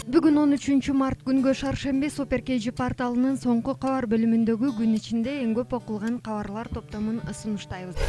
Бүгүн 13 март күнгө шаршемби Супер KG порталынын соңку кабар бөлүмүндөгү күн ичинде эң көп окулган кабарлар топтомун сунуштайбыз.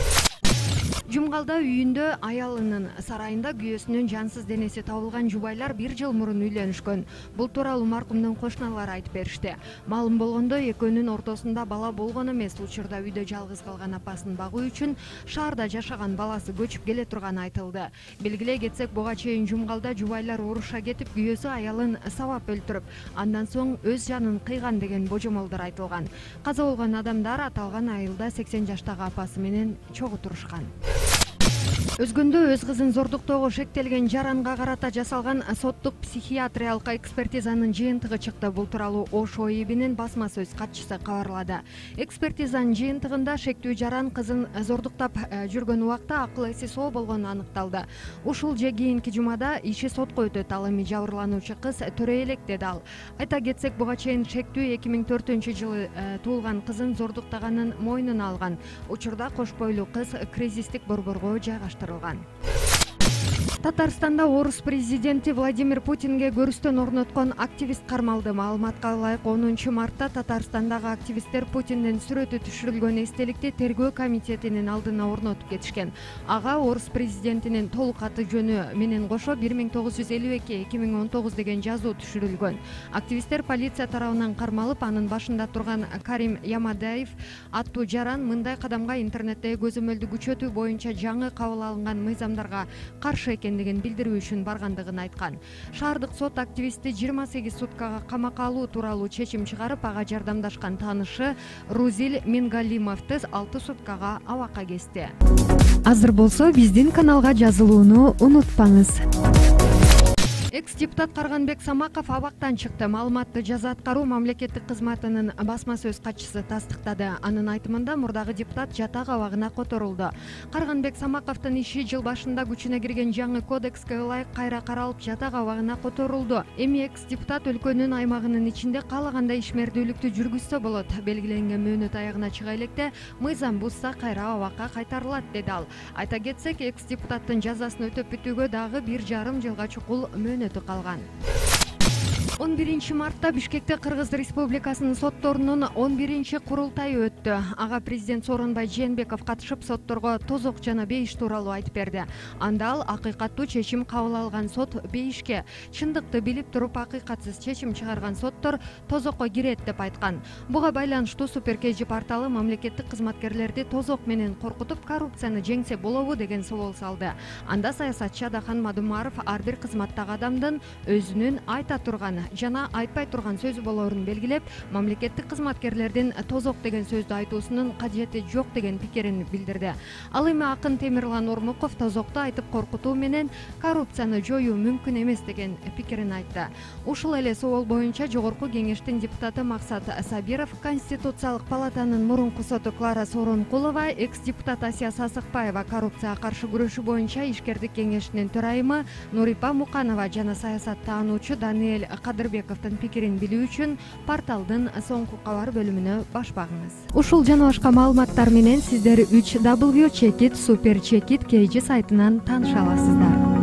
Жумгалда үйүндө аялынын сарайында күйөөсүнүн жансыз денеси табылган жубайлар 1 жыл мурун үйлөнүшкөн. Бул тууралуу маркумдун кошуналары айтып беришти. Маалым болгондой, экөөнүн ортосунда бала болгон эмес. Учурда үйдө жалгыз калган апасын багуу үчүн шаарда жашаган баласы көчүп келе турганы айтылды. Белгилей кетсек, буга чейин Жумгалда жубайлар уруша кетип, күйөөсү аялын сабап өлтүрүп, андан соң өз жанын кыйган деген божомолдор айтылган. Каза болгон адамдар аталган айылда 80 жаштагы апасы менен чогуу турушкан. Өзгөндө өз кызын зордуктоого шектелген жаранга карата жасалган соттук психиатриялык экспертизанын жыйынтыгы чыкты. Бул тууралуу Ош ОИБинин басма сөз катчысы кабарлады. Экспертизанын жыйынтыгында шектүү жаран кызын зордуктап жүргөн убакта акыл эси соо болгону аныкталды. Ушул же кийинки жумада иши сотко өтөт. Ал эми жабырлануучу кыз төрөй элек, деди ал. Айта кетсек, буга чейин шектүү 2004-жылы туулган кызын зордуктаганын мойнуна алган. Учурда кош бойлуу кыз кризистик борборго жайгаштырылган. Татарстанда орус президенти Владимир Путинге көрүстөн орноткон активист кармалды. Маалыматка ылайык, 10 мартта Татарстандагы активисттер Путиндин сүрөтү түшүрүлгөн эстеликти тергөө комитетинин алдына орнотуп кетишкен. Ага орус президентинин толук аты жөнү менен кошо 1952-2019 деген жазуу түшүрүлгөн. Активисттер полиция тарабынан кармалып, анын башында турган Карим Ямадаев аттуу жаран мындай кадамга интернеттеги көзөмөлдү күчөтүү боюнча жаңы кабыл алынган мыйзамдарга каршы экендигин билдирүү үчүн баргандыгын айткан. Шаардык сот активистти 28 суткага камакка алуу тууралуу чечим чыгарып, ага жардамдашкан таанышы Рузил Мингалимовду 6 суткага абакка кести. Азыр болсо биздин каналга жазылууну унутпаңыз. Экс-депутат Карганбек Самаков абактан чыкты. Маалыматты жаза аткаруу мамлекеттик кызматынын басма сөз катчысы тастыктады. Анын айтымында, мурдагы депутат жатак абагына которулду. Карганбек Самаковдун иши жыл башында күчүнө кирген жаңы кодекске ылайык кайра каралып, жатак абагына которулду. Эми экс-депутат өлкөнүн аймагынын ичинде каалагандай ишмердүүлүктү жүргүзсө болот. Белгиленген мөөнөт аягына чыга электе мыйзам бузса кайра абакка кайтарылат, деди ал. Айта кетсек, экс-депутаттын жазасын өтөп бүтүүгө дагы 1,5 жылга чукул мөөнөтү калган. 11 мартта Бишкекте Кыргыз Республикасынын сотторунун 11-курултайы өттү. Ага президент Сооронбай Жээнбеков катышып, сотторго тозок жана бейиш тууралуу айтып берди. Анда ал акыйкаттуу чечим кабыл алган сот бейишке, чындыкты билип туруп акыйкатсыз чечим чыгарган соттор тозокко кирет деп айткан. Буга байланыштуу Супер KG порталы мамлекеттик кызматкерлерди тозок менен коркутуп, коррупцияны жеңсе болобу деген собол салды. Анда саясатчы Адахан Мадумаров ар бир кызматтагы адамдын өзүнүн айта турган жана айтпай турган сөзү болоорун белгилеп, мамлекеттик кызматкерлердин тозок деген сөздү айтуусунун кажети жок деген пикирин билдирди. Ал эми акын Темирлан Ормуков тозокту айтып коркутуу менен коррупцияны жоюу мүмкүн эмес деген пикирин айтты. Ушул эле собол боюнча Жогорку кеңештин депутаты Максат Сабиров, Конституциялык палатанын мурунку соту Клара Сооронкулова, экс-депутат Асия Сасыкбаева, коррупцияга каршы күрөшүү боюнча ишкердик кеңешинин төрайымы Нурипа Муканова жана саясаттануучу Даниэль Кадырбековдун пикирин билүү үчүн порталдын соңку кабар бөлүмүнө баш багыңыз. Ушул жана башка маалыматтар менен сиздер 3W Check It Super Check It KG сайтынан тааныша аласыздар.